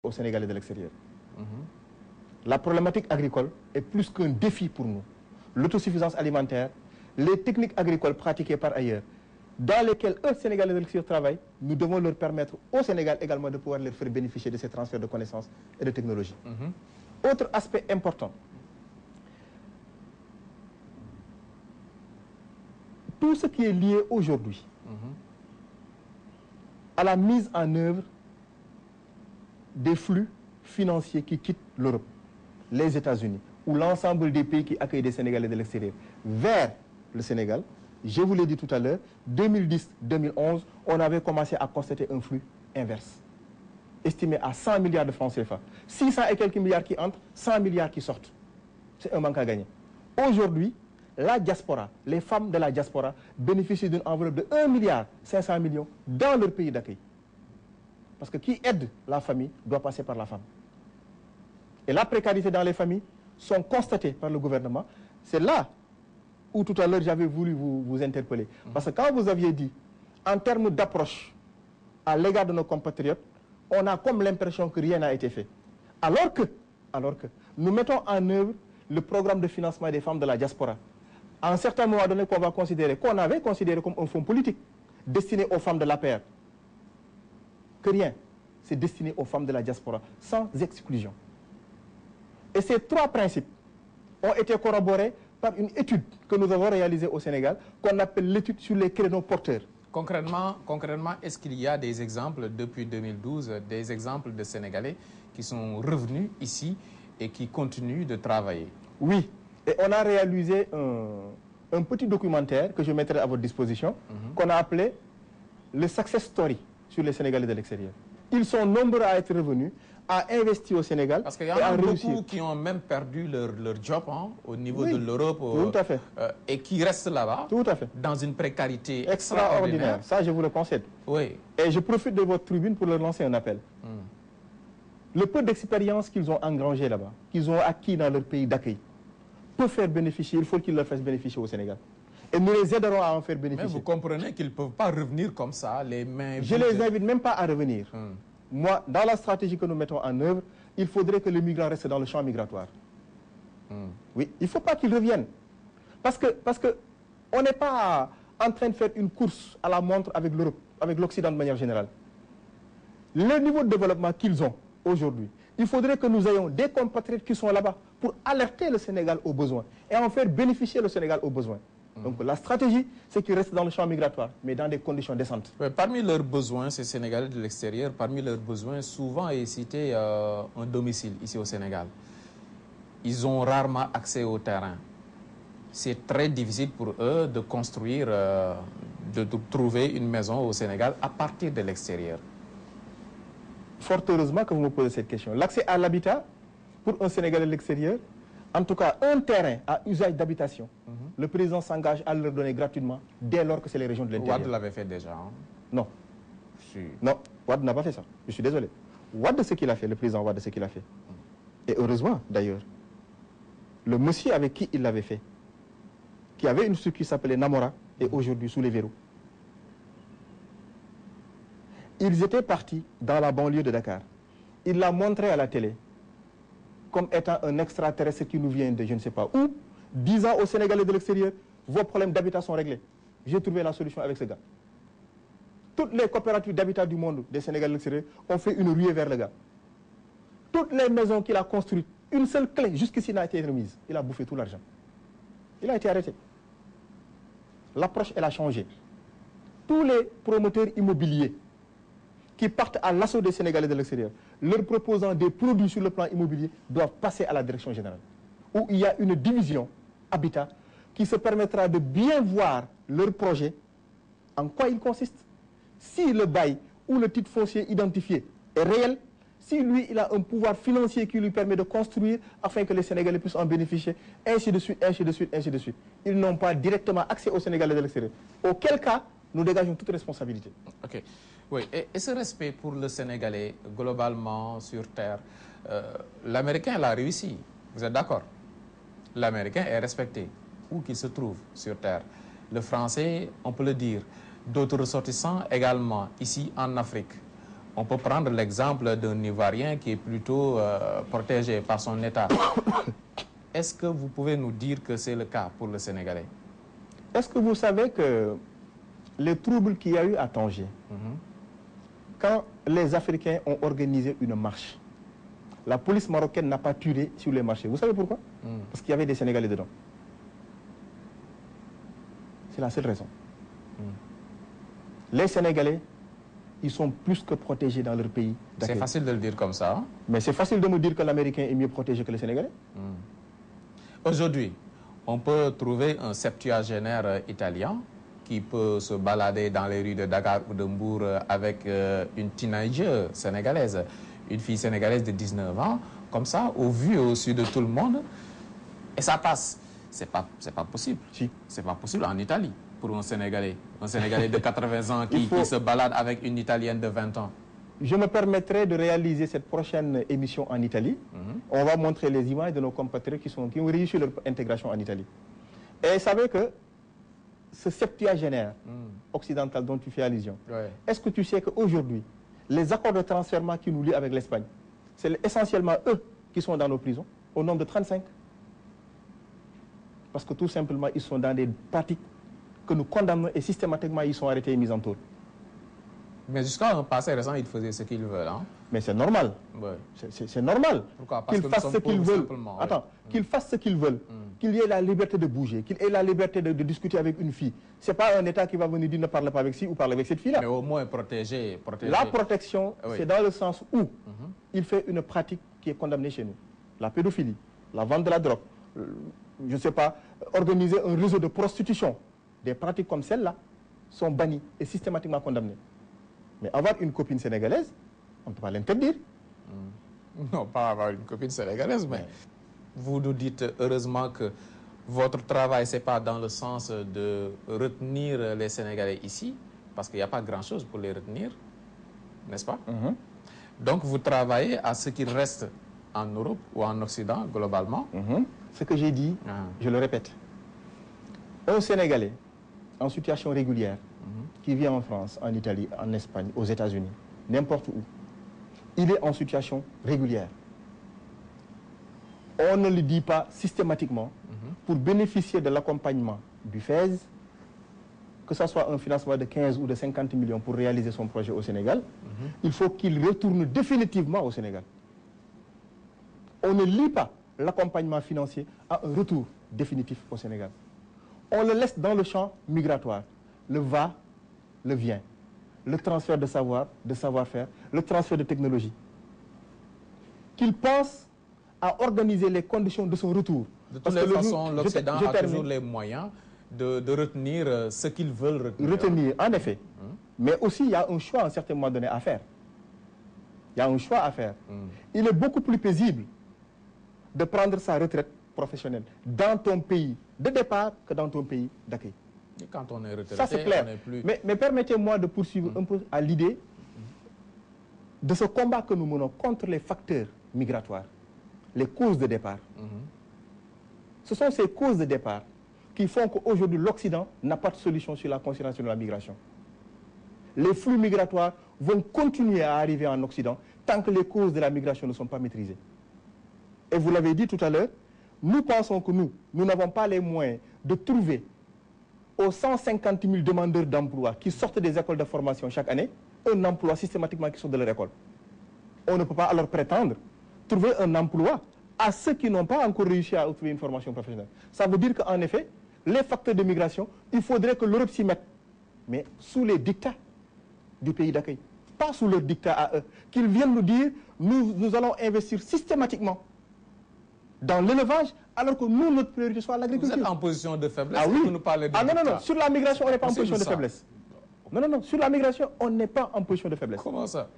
aux Sénégalais de l'extérieur. La problématique agricole est plus qu'un défi pour nous. L'autosuffisance alimentaire, les techniques agricoles pratiquées par ailleurs, dans lesquelles eux, Sénégalais de l'extérieur, travaillent, nous devons leur permettre au Sénégal également de pouvoir leur faire bénéficier de ces transferts de connaissances et de technologies. Autre aspect important, tout ce qui est lié aujourd'hui à la mise en œuvre des flux financiers qui quittent l'Europe, les États-Unis ou l'ensemble des pays qui accueillent des Sénégalais de l'extérieur vers le Sénégal, je vous l'ai dit tout à l'heure, 2010-2011, on avait commencé à constater un flux inverse, estimé à 100 milliards de francs CFA. 600 et quelques milliards qui entrent, 100 milliards qui sortent. C'est un manque à gagner. Aujourd'hui, la diaspora, les femmes de la diaspora bénéficient d'une enveloppe de 1,5 milliard dans leur pays d'accueil. Parce que qui aide la famille doit passer par la femme. Et la précarité dans les familles sont constatées par le gouvernement. C'est là où tout à l'heure j'avais voulu vous interpeller. Parce que quand vous aviez dit, en termes d'approche à l'égard de nos compatriotes, on a comme l'impression que rien n'a été fait. Alors que nous mettons en œuvre le programme de financement des femmes de la diaspora. À un certain moment donné, qu'on avait considéré comme un fonds politique destiné aux femmes de l'APR. Que rien, c'est destiné aux femmes de la diaspora, sans exclusion. Et ces trois principes ont été corroborés par une étude que nous avons réalisée au Sénégal, qu'on appelle l'étude sur les créneaux porteurs. Concrètement, est-ce qu'il y a des exemples depuis 2012, des exemples de Sénégalais qui sont revenus ici et qui continuent de travailler? Oui, et on a réalisé un petit documentaire que je mettrai à votre disposition, qu'on a appelé le Success Story sur les Sénégalais de l'extérieur. Ils sont nombreux à être revenus, à investir au Sénégal. Parce qu'il y en a beaucoup qui ont même perdu leur job au niveau de l'Europe et qui restent là-bas dans une précarité extraordinaire. Ça, je vous le concède. Oui. Et je profite de votre tribune pour leur lancer un appel. Le peu d'expérience qu'ils ont engrangé là-bas, qu'ils ont acquis dans leur pays d'accueil, peut faire bénéficier, il faut qu'ils leur fassent bénéficier au Sénégal. Et nous les aiderons à en faire bénéficier. Mais vous comprenez qu'ils ne peuvent pas revenir comme ça, les mains vides. Je ne les invite même pas à revenir. Moi, dans la stratégie que nous mettons en œuvre, il faudrait que les migrants restent dans le champ migratoire. Oui, il ne faut pas qu'ils reviennent. Parce que on n'est pas en train de faire une course à la montre avec l'Europe, avec l'Occident de manière générale. Le niveau de développement qu'ils ont aujourd'hui, il faudrait que nous ayons des compatriotes qui sont là-bas pour alerter le Sénégal aux besoins et en faire bénéficier le Sénégal aux besoins. Donc la stratégie, c'est qu'ils restent dans le champ migratoire, mais dans des conditions décentes. Parmi leurs besoins, ces Sénégalais de l'extérieur, parmi leurs besoins, souvent est cité un domicile ici au Sénégal. Ils ont rarement accès au terrain. C'est très difficile pour eux de construire, de trouver une maison au Sénégal à partir de l'extérieur. Fort heureusement que vous me posez cette question. L'accès à l'habitat, pour un Sénégalais de l'extérieur, en tout cas un terrain à usage d'habitation, le président s'engage à leur donner gratuitement dès lors que c'est les régions de l'intérieur. Wade l'avait fait déjà. Non. Non, Wade n'a pas fait ça. Je suis désolé. Wade, ce qu'il a fait, le président Wade, ce qu'il a fait. Et heureusement, d'ailleurs, le monsieur avec qui il l'avait fait, qui avait une structure qui s'appelait Namora, est aujourd'hui sous les verrous. Ils étaient partis dans la banlieue de Dakar. Il l'a montré à la télé comme étant un extraterrestre qui nous vient de je ne sais pas où, disant aux Sénégalais de l'extérieur, vos problèmes d'habitat sont réglés. J'ai trouvé la solution avec ce gars. Toutes les coopératives d'habitat du monde des Sénégalais de l'extérieur ont fait une ruée vers le gars. Toutes les maisons qu'il a construites, une seule clé jusqu'ici n'a été remise. Il a bouffé tout l'argent. Il a été arrêté. L'approche, elle a changé. Tous les promoteurs immobiliers qui partent à l'assaut des Sénégalais de l'extérieur, leur proposant des produits sur le plan immobilier, doivent passer à la direction générale, où il y a une division habitat qui se permettra de bien voir leur projet, en quoi il consiste. Si le bail ou le titre foncier identifié est réel, si lui, il a un pouvoir financier qui lui permet de construire afin que les Sénégalais puissent en bénéficier, ainsi de suite, ainsi de suite, ainsi de suite. Ils n'ont pas directement accès aux Sénégalais de l'extérieur. Auquel cas, nous dégageons toute responsabilité. Ok. Oui, et ce respect pour le Sénégalais, globalement, sur Terre, l'Américain l'a réussi. Vous êtes d'accord? L'Américain est respecté, où qu'il se trouve sur Terre. Le Français, on peut le dire. D'autres ressortissants également, ici en Afrique. On peut prendre l'exemple d'un Ivoirien qui est plutôt protégé par son État. Est-ce que vous pouvez nous dire que c'est le cas pour le Sénégalais? Est-ce que vous savez que les troubles qu'il y a eu à Tanger, quand les Africains ont organisé une marche, la police marocaine n'a pas tiré sur les marchés. Vous savez pourquoi? Parce qu'il y avait des Sénégalais dedans. C'est la seule raison. Les Sénégalais, ils sont plus que protégés dans leur pays. C'est facile de le dire comme ça. Hein? Mais c'est facile de me dire que l'Américain est mieux protégé que les Sénégalais. Aujourd'hui, on peut trouver un septuagénaire italien qui peut se balader dans les rues de Dakar ou de Mbour avec une teenager sénégalaise, une fille sénégalaise de 19 ans, comme ça, au vu et au su de tout le monde, et ça passe. C'est pas possible. Si. C'est pas possible en Italie pour un Sénégalais de 80 ans qui se balade avec une Italienne de 20 ans. Je me permettrai de réaliser cette prochaine émission en Italie. On va montrer les images de nos compatriotes qui ont réussi leur intégration en Italie. Et vous savez que ce septuagénaire occidental dont tu fais allusion, est-ce que tu sais qu'aujourd'hui, les accords de transfert qui nous lient avec l'Espagne, c'est essentiellement eux qui sont dans nos prisons, au nombre de 35. Parce que tout simplement, ils sont dans des pratiques que nous condamnons et systématiquement, ils sont arrêtés et mis en taule. Mais jusqu'à un passé récent, ils faisaient ce qu'ils veulent. Hein? Mais c'est normal. Ouais. C'est normal. Pourquoi? Parce qu'ils fassent ce qu'ils veulent. Attends, qu'ils fassent ce qu'ils veulent. Qu'il y ait la liberté de bouger, qu'il ait la liberté de discuter avec une fille. Ce n'est pas un État qui va venir dire ne parle pas avec ci ou parle avec cette fille-là. Mais au moins protéger. La protection, c'est dans le sens où il fait une pratique qui est condamnée chez nous. La pédophilie, la vente de la drogue, je ne sais pas, organiser un réseau de prostitution. Des pratiques comme celle-là sont bannies et systématiquement condamnées. Mais avoir une copine sénégalaise, on ne peut pas l'interdire. Non, pas avoir une copine sénégalaise, mais vous nous dites heureusement que votre travail, ce n'est pas dans le sens de retenir les Sénégalais ici, parce qu'il n'y a pas grand-chose pour les retenir, n'est-ce pas? Donc, vous travaillez à ce qu'il reste en Europe ou en Occident, globalement. Ce que j'ai dit, je le répète. Un Sénégalais en situation régulière, qui vit en France, en Italie, en Espagne, aux États-Unis, n'importe où, il est en situation régulière. On ne le dit pas systématiquement pour bénéficier de l'accompagnement du FES, que ce soit un financement de 15 ou de 50 millions pour réaliser son projet au Sénégal, il faut qu'il retourne définitivement au Sénégal. On ne lie pas l'accompagnement financier à un retour définitif au Sénégal. On le laisse dans le champ migratoire. Le va, le vient. Le transfert de savoir, de savoir-faire, le transfert de technologie. Qu'il pense à organiser les conditions de son retour. De toutes les façons, l'Occident a toujours les moyens de retenir ce qu'ils veulent retenir. En effet. Mais aussi, il y a un choix à un certain moment donné à faire. Il y a un choix à faire. Il est beaucoup plus paisible de prendre sa retraite professionnelle dans ton pays de départ que dans ton pays d'accueil. Quand on est retraité, ça c'est clair. On est plus... Mais permettez-moi de poursuivre un peu à l'idée de ce combat que nous menons contre les facteurs migratoires, les causes de départ. Ce sont ces causes de départ qui font qu'aujourd'hui l'Occident n'a pas de solution sur la considération de la migration. Les flux migratoires vont continuer à arriver en Occident tant que les causes de la migration ne sont pas maîtrisées. Et vous l'avez dit tout à l'heure, nous pensons que nous n'avons pas les moyens de trouver aux 150 000 demandeurs d'emploi qui sortent des écoles de formation chaque année, un emploi systématiquement qui sort de leur école. On ne peut pas alors prétendre trouver un emploi à ceux qui n'ont pas encore réussi à trouver une formation professionnelle. Ça veut dire qu'en effet, les facteurs de migration, il faudrait que l'Europe s'y mette, mais sous les dictats du pays d'accueil, pas sous leurs dictats à eux, qu'ils viennent nous dire, nous allons investir systématiquement dans l'élevage, alors que nous, notre priorité soit l'agriculture. Vous êtes en position de faiblesse. Ah oui. Vous nous parlez de non, sur la migration, on n'est pas en position de faiblesse. Non, sur la migration, on n'est pas en position de faiblesse. Comment ça?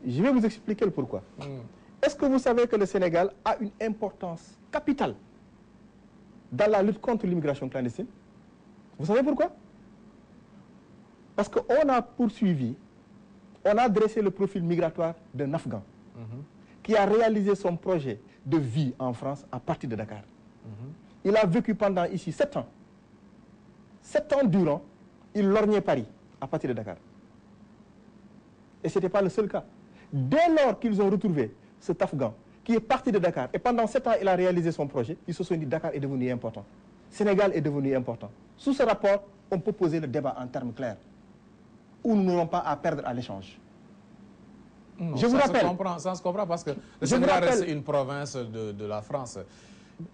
Je vais vous expliquer le pourquoi. Est-ce que vous savez que le Sénégal a une importance capitale dans la lutte contre l'immigration clandestine? Vous savez pourquoi? Parce qu'on a poursuivi, on a dressé le profil migratoire d'un Afghan qui a réalisé son projet de vie en France à partir de Dakar. Il a vécu pendant ici 7 ans. 7 ans durant, il lorgnait Paris à partir de Dakar. Et ce n'était pas le seul cas. Dès lors qu'ils ont retrouvé cet Afghan qui est parti de Dakar, et pendant 7 ans, il a réalisé son projet, ils se sont dit Dakar est devenu important. Sénégal est devenu important. Sous ce rapport, on peut poser le débat en termes clairs, où nous n'aurons pas à perdre à l'échange. Je vous rappelle. Ça se comprend parce que le Sénégal reste une province de la France.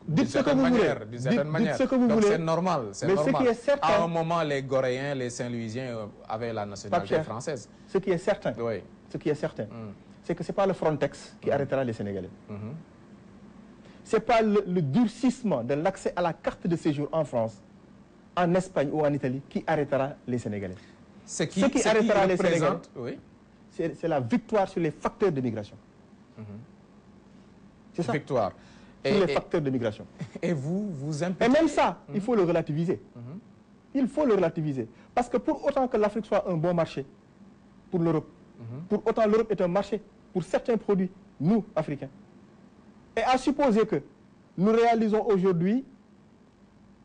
Dites ce que vous voulez. Dites ce que vous voulez. C'est normal. Mais ce qui est certain, à un moment, les Goréens, les Saint-Louisiens avaient la nationalité française. Ce qui est certain, c'est que ce n'est pas le Frontex qui arrêtera les Sénégalais. Ce n'est pas le durcissement de l'accès à la carte de séjour en France, en Espagne ou en Italie qui arrêtera les Sénégalais. Ce qui arrêtera les Sénégalais, c'est la victoire sur les facteurs de migration. C'est ça. Victoire. Sur les facteurs de migration. Et vous imputez... Et même ça, il faut le relativiser. Il faut le relativiser. Parce que pour autant que l'Afrique soit un bon marché pour l'Europe, pour autant l'Europe est un marché pour certains produits, nous, Africains. Et à supposer que nous réalisons aujourd'hui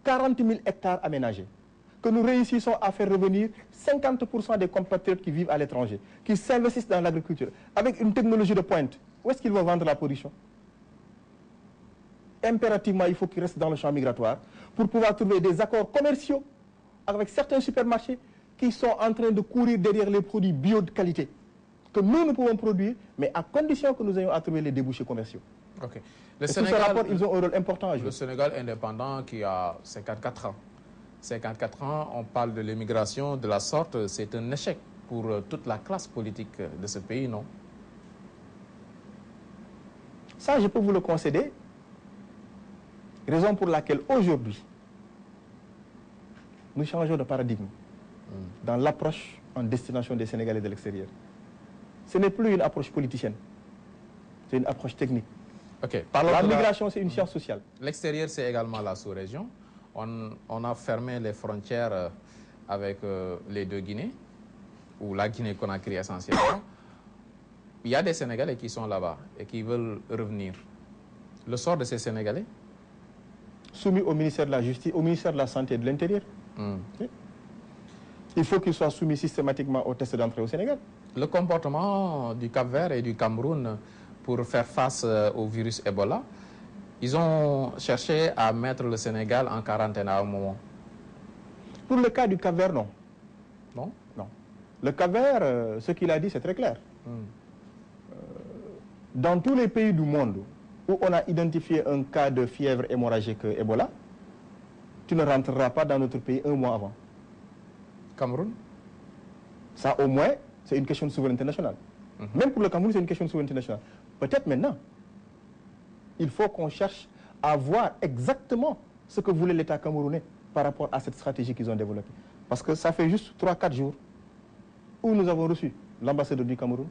40 000 hectares aménagés, que nous réussissons à faire revenir 50% des compatriotes qui vivent à l'étranger, qui s'investissent dans l'agriculture, avec une technologie de pointe, où est-ce qu'ils vont vendre la production? Impérativement, il faut qu'ils restent dans le champ migratoire pour pouvoir trouver des accords commerciaux avec certains supermarchés qui sont en train de courir derrière les produits bio de qualité que nous pouvons produire, mais à condition que nous ayons à trouver les débouchés commerciaux. Okay. Sous ce rapport, ils ont un rôle important à jouer. Le Sénégal indépendant qui a 54 ans. 54 ans, on parle de l'immigration de la sorte, c'est un échec pour toute la classe politique de ce pays, non? Ça, je peux vous le concéder. Raison pour laquelle aujourd'hui, nous changeons de paradigme dans l'approche en destination des Sénégalais de l'extérieur. Ce n'est plus une approche politicienne, c'est une approche technique. Okay. La migration, c'est une science sociale. L'extérieur, c'est également la sous-région. On a fermé les frontières avec les deux Guinées, ou la Guinée-Conakry essentiellement. Il y a des Sénégalais qui sont là-bas et qui veulent revenir. Le sort de ces Sénégalais? Soumis au ministère de la Justice, au ministère de la Santé et de l'Intérieur. Il faut qu'ils soient soumis systématiquement aux tests d'entrée au Sénégal. Le comportement du Cap-Vert et du Cameroun pour faire face au virus Ebola, ils ont cherché à mettre le Sénégal en quarantaine à un moment. Pour le cas du Cap-Vert, non. Non? Non. Le Cap-Vert, ce qu'il a dit, c'est très clair. Dans tous les pays du monde où on a identifié un cas de fièvre hémorragique Ebola, tu ne rentreras pas dans notre pays un mois avant. Cameroun? Ça, au moins, c'est une question de souveraineté nationale. Même pour le Cameroun, c'est une question de souveraineté nationale. Peut-être maintenant, il faut qu'on cherche à voir exactement ce que voulait l'État camerounais par rapport à cette stratégie qu'ils ont développée. Parce que ça fait juste 3-4 jours où nous avons reçu l'ambassadeur du Cameroun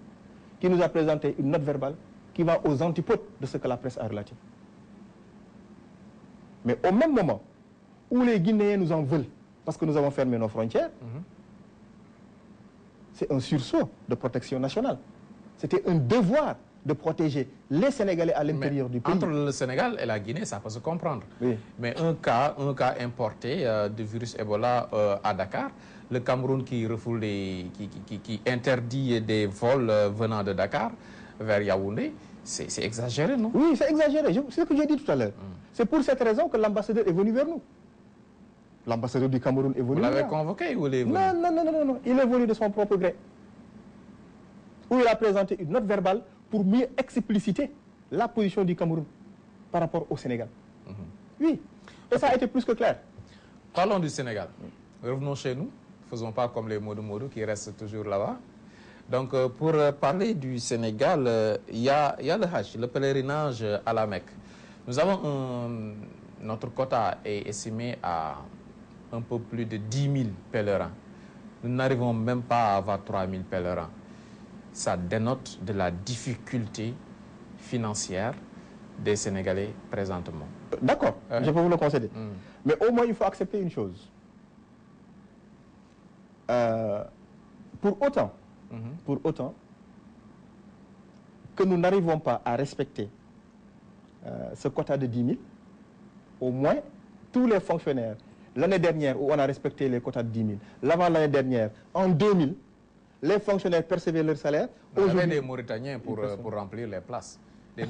qui nous a présenté une note verbale qui va aux antipodes de ce que la presse a relaté. Mais au même moment où les Guinéens nous en veulent parce que nous avons fermé nos frontières, c'est un sursaut de protection nationale. C'était un devoir de protéger les Sénégalais à l'intérieur du pays. Entre le Sénégal et la Guinée, ça peut se comprendre. Oui. Mais un cas importé de virus Ebola à Dakar, le Cameroun qui refoule qui interdit des vols venant de Dakar vers Yaoundé, c'est exagéré, non? Oui, c'est exagéré. C'est ce que j'ai dit tout à l'heure. C'est pour cette raison que l'ambassadeur est venu vers nous. L'ambassadeur du Cameroun est venu. Vous l'avez convoqué ou il est venu? Non. Il est venu de son propre gré. Où il a présenté une note verbale pour mieux expliciter la position du Cameroun par rapport au Sénégal. Oui, et ça a été plus que clair. Parlons du Sénégal. Revenons chez nous. Ne faisons pas comme les Modou qui restent toujours là-bas. Donc, pour parler du Sénégal, il y a le Hajj, le pèlerinage à la Mecque. Nous avons notre quota est estimé à un peu plus de 10 000 pèlerins. Nous n'arrivons même pas à avoir 3 000 pèlerins. Ça dénote de la difficulté financière des Sénégalais présentement. D'accord, je peux vous le concéder. Mais au moins, il faut accepter une chose. Pour autant que nous n'arrivons pas à respecter ce quota de 10 000, au moins, tous les fonctionnaires, l'année dernière où on a respecté les quotas de 10 000, l'avant l'année dernière, en 2000, les fonctionnaires percevaient leur salaire. On avait des Mauritaniens pour remplir les places. Des